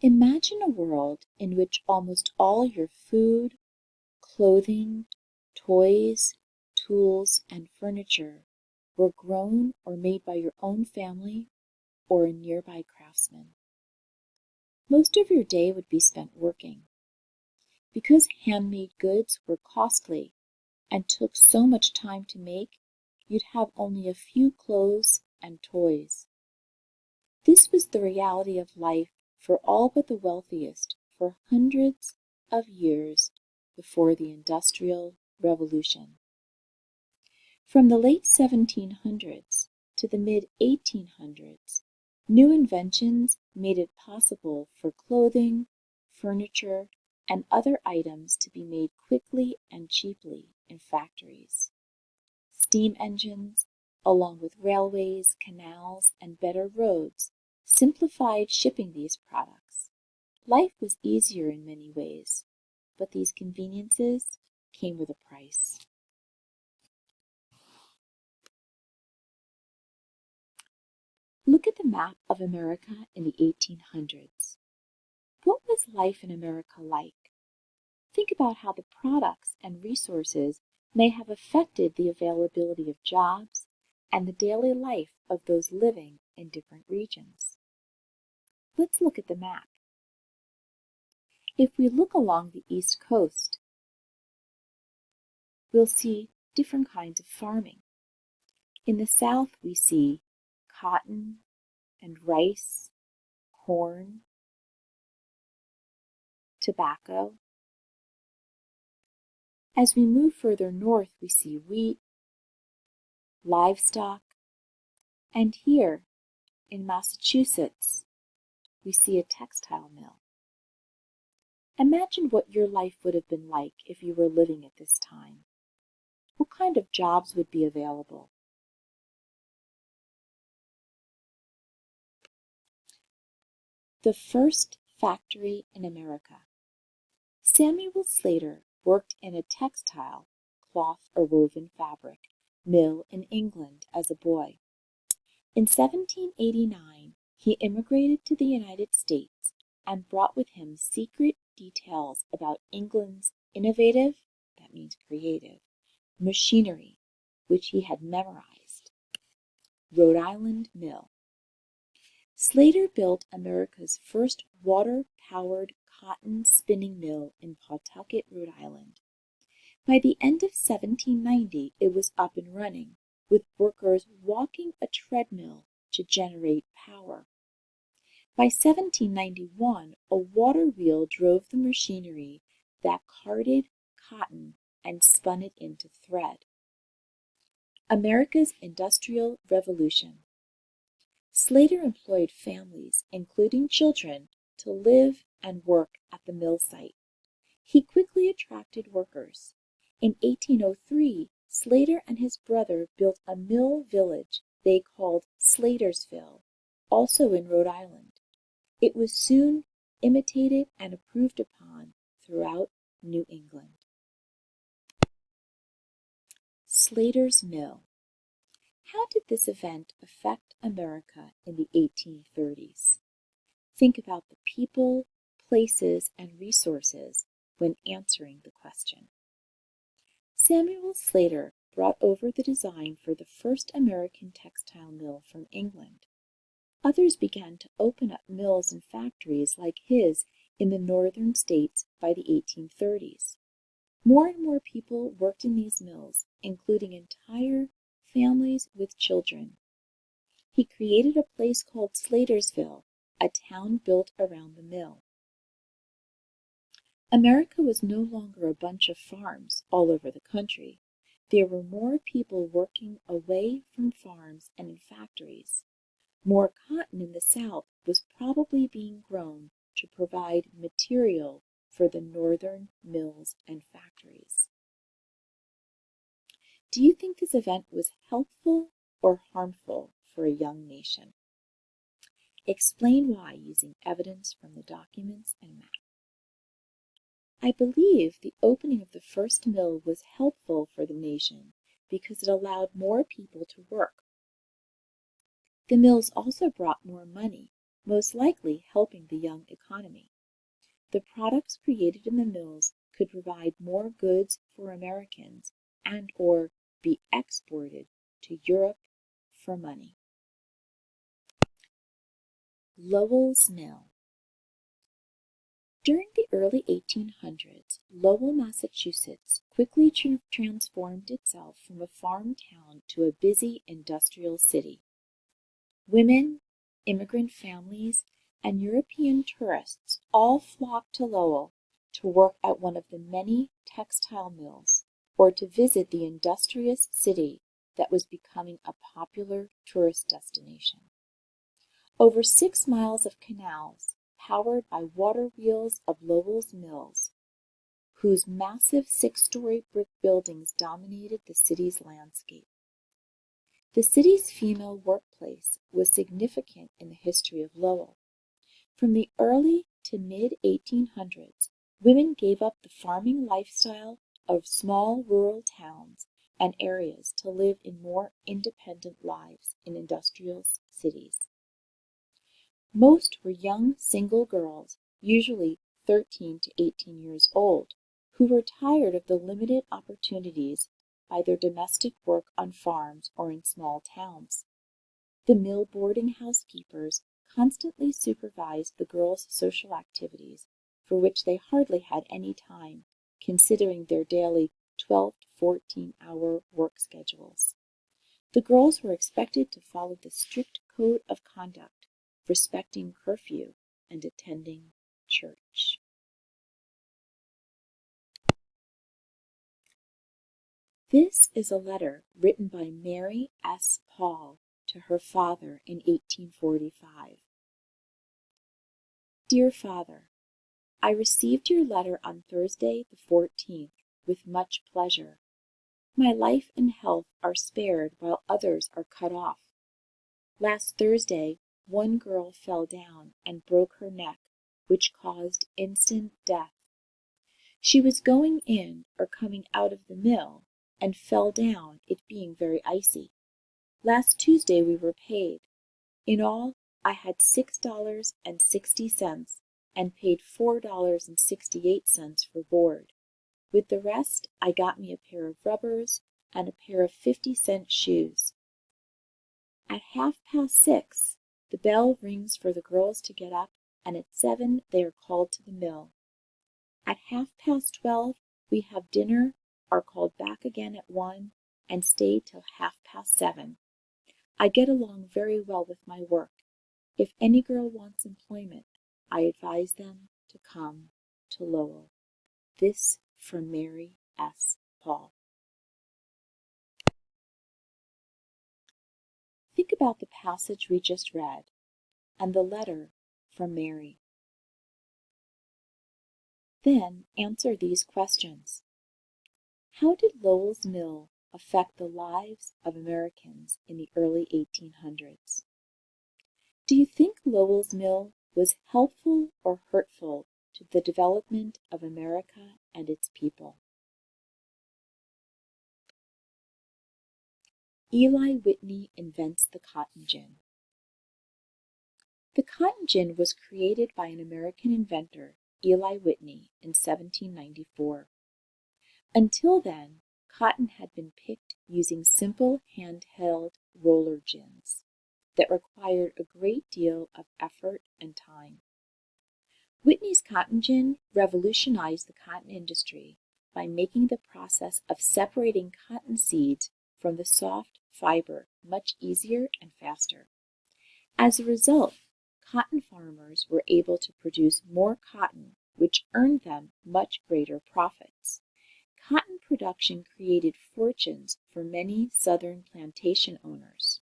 Imagine a world in which almost all your food, clothing, toys, tools, and furniture were grown or made by your own family or a nearby craftsman. Most of your day would be spent working. Because handmade goods were costly and took so much time to make, you'd have only a few clothes and toys. This was the reality of life for all but the wealthiest for hundreds of years before the Industrial Revolution. From the late 1700s to the mid-1800s, new inventions made it possible for clothing, furniture, and other items to be made quickly and cheaply in factories. Steam engines, along with railways, canals, and better roads, simplified shipping these products. Life was easier in many ways, but these conveniences came with a price. Look at the map of America in the 1800s. What was life in America like? Think about how the products and resources may have affected the availability of jobs and the daily life of those living in different regions. Let's look at the map. If we look along the East Coast, we'll see different kinds of farming. In the South, we see cotton and rice, corn, tobacco. As we move further north, we see wheat, livestock, and here in Massachusetts, we see a textile mill. Imagine what your life would have been like if you were living at this time. What kind of jobs would be available? The first factory in America. Samuel Slater worked in a textile, cloth or woven fabric, mill in England as a boy. In 1789, he immigrated to the United States and brought with him secret details about England's innovative, that means creative, machinery, which he had memorized. Rhode Island Mill. Slater built America's first water-powered cotton spinning mill in Pawtucket, Rhode Island. By the end of 1790, it was up and running, with workers walking a treadmill to generate power. By 1791, a water wheel drove the machinery that carded cotton and spun it into thread. America's Industrial Revolution. Slater employed families, including children, to live and work at the mill site. He quickly attracted workers. In 1803, Slater and his brother built a mill village they called Slatersville, also in Rhode Island. It was soon imitated and improved upon throughout New England. Slater's Mill. How did this event affect America in the 1830s? Think about the people, places, and resources when answering the question. Samuel Slater brought over the design for the first American textile mill from England. Others began to open up mills and factories like his in the northern states by the 1830s. More and more people worked in these mills, including entire families with children. He created a place called Slatersville, a town built around the mill. America was no longer a bunch of farms all over the country. There were more people working away from farms and in factories. More cotton in the South was probably being grown to provide material for the northern mills and factories. Do you think this event was helpful or harmful for a young nation? Explain why using evidence from the documents and map. I believe the opening of the first mill was helpful for the nation because it allowed more people to work. The mills also brought more money, most likely helping the young economy. The products created in the mills could provide more goods for Americans and/or be exported to Europe for money. Lowell's Mill. During the early 1800s, Lowell, Massachusetts quickly transformed itself from a farm town to a busy industrial city. Women, immigrant families, and European tourists all flocked to Lowell to work at one of the many textile mills or to visit the industrious city that was becoming a popular tourist destination. Over 6 miles of canals, powered by water wheels of Lowell's mills, whose massive 6-story brick buildings dominated the city's landscape. The city's female workplace was significant in the history of Lowell. From the early to mid-1800s, women gave up the farming lifestyle of small rural towns and areas to live in more independent lives in industrial cities. Most were young single girls, usually 13 to 18 years old, who were tired of the limited opportunities by their domestic work on farms or in small towns. The mill boarding housekeepers constantly supervised the girls' social activities, for which they hardly had any time, considering their daily 12 to 14-hour work schedules. The girls were expected to follow the strict code of conduct, respecting curfew and attending church. This is a letter written by Mary S. Paul to her father in 1845. Dear Father, I received your letter on Thursday the 14th with much pleasure. My life and health are spared while others are cut off. Last Thursday, one girl fell down and broke her neck, which caused instant death. She was going in or coming out of the mill and fell down, it being very icy. Last Tuesday we were paid. In all, I had $6.60 and paid $4.68 for board. With the rest, I got me a pair of rubbers and a pair of 50-cent shoes. At 6:30, the bell rings for the girls to get up, and at 7 they are called to the mill. At 12:30 we have dinner, are called back again at 1, and stay till 7:30. I get along very well with my work. If any girl wants employment, I advise them to come to Lowell. This from Mary S. Paul. Think about the passage we just read and the letter from Mary. Then answer these questions. How did Lowell's Mill affect the lives of Americans in the early 1800s? Do you think Lowell's Mill was helpful or hurtful to the development of America and its people? Eli Whitney invents the cotton gin. The cotton gin was created by an American inventor, Eli Whitney, in 1794. Until then, cotton had been picked using simple handheld roller gins that required a great deal of effort and time. Whitney's cotton gin revolutionized the cotton industry by making the process of separating cotton seeds from the soft fiber much easier and faster. As a result, cotton farmers were able to produce more cotton, which earned them much greater profits. Cotton production created fortunes for many Southern plantation owners.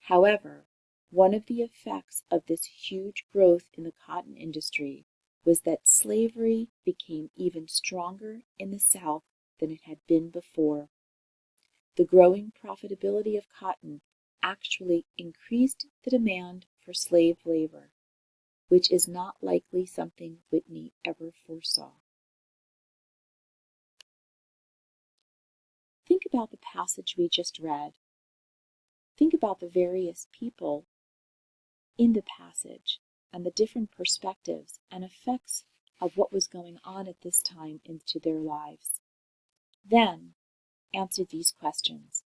However, one of the effects of this huge growth in the cotton industry was that slavery became even stronger in the South than it had been before. The growing profitability of cotton actually increased the demand for slave labor, which is not likely something Whitney ever foresaw. Think about the passage we just read. Think about the various people in the passage and the different perspectives and effects of what was going on at this time into their lives. Then, answer these questions.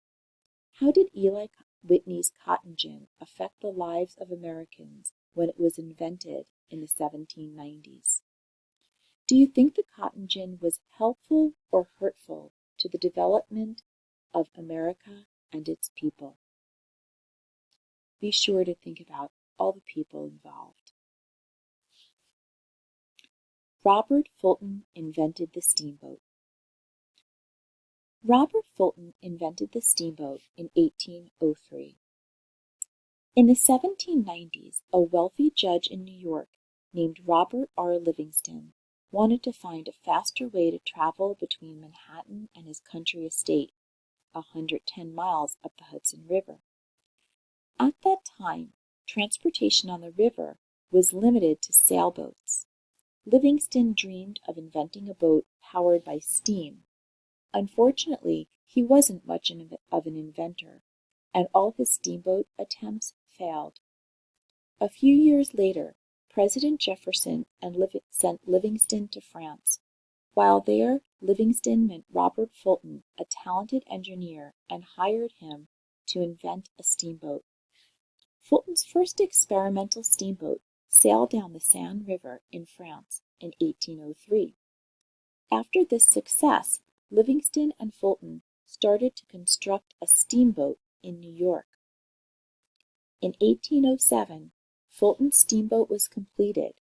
How did Eli Whitney's cotton gin affect the lives of Americans when it was invented in the 1790s? Do you think the cotton gin was helpful or hurtful to the development of America and its people? Be sure to think about all the people involved. Robert Fulton invented the steamboat. Robert Fulton invented the steamboat in 1803. In the 1790s, a wealthy judge in New York named Robert R. Livingston wanted to find a faster way to travel between Manhattan and his country estate, 110 miles up the Hudson River. At that time, transportation on the river was limited to sailboats. Livingston dreamed of inventing a boat powered by steam. Unfortunately, he wasn't much of an inventor, and all his steamboat attempts failed. A few years later, President Jefferson sent Livingston to France. While there, Livingston met Robert Fulton, a talented engineer, and hired him to invent a steamboat. Fulton's first experimental steamboat sailed down the Seine River in France in 1803. After this success, Livingston and Fulton started to construct a steamboat in New York. In 1807, Fulton's steamboat was completed.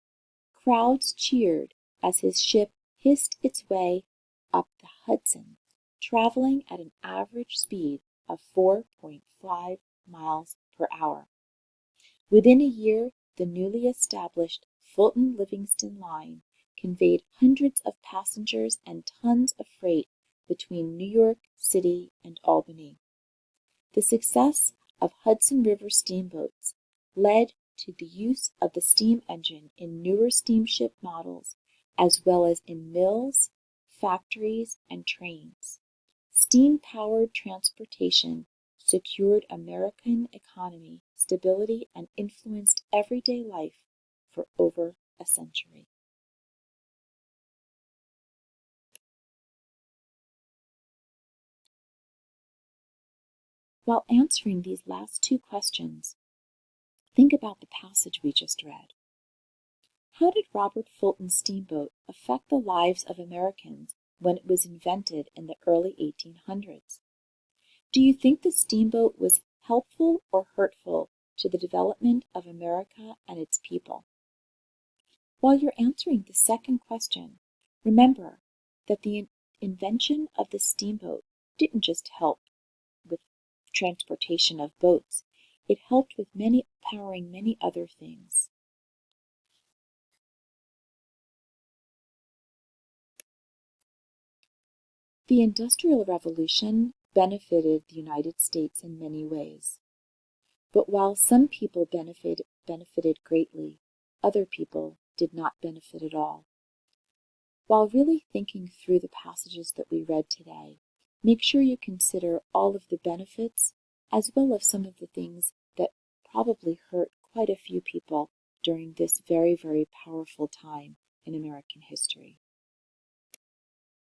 Crowds cheered as his ship hissed its way up the Hudson, traveling at an average speed of 4.5 miles per hour. Within a year, the newly established Fulton-Livingston line conveyed hundreds of passengers and tons of freight between New York City and Albany. The success of Hudson River steamboats led to the use of the steam engine in newer steamship models, as well as in mills, factories, and trains. Steam-powered transportation secured American economy stability and influenced everyday life for over a century. While answering these last two questions, think about the passage we just read. How did Robert Fulton's steamboat affect the lives of Americans when it was invented in the early 1800s? Do you think the steamboat was helpful or hurtful to the development of America and its people? While you're answering the second question, remember that the invention of the steamboat didn't just help with transportation of boats, it helped with powering many other things. The Industrial Revolution benefited the United States in many ways. But while some people benefited greatly, other people did not benefit at all. While really thinking through the passages that we read today, make sure you consider all of the benefits as well as some of the things that probably hurt quite a few people during this very, very powerful time in American history.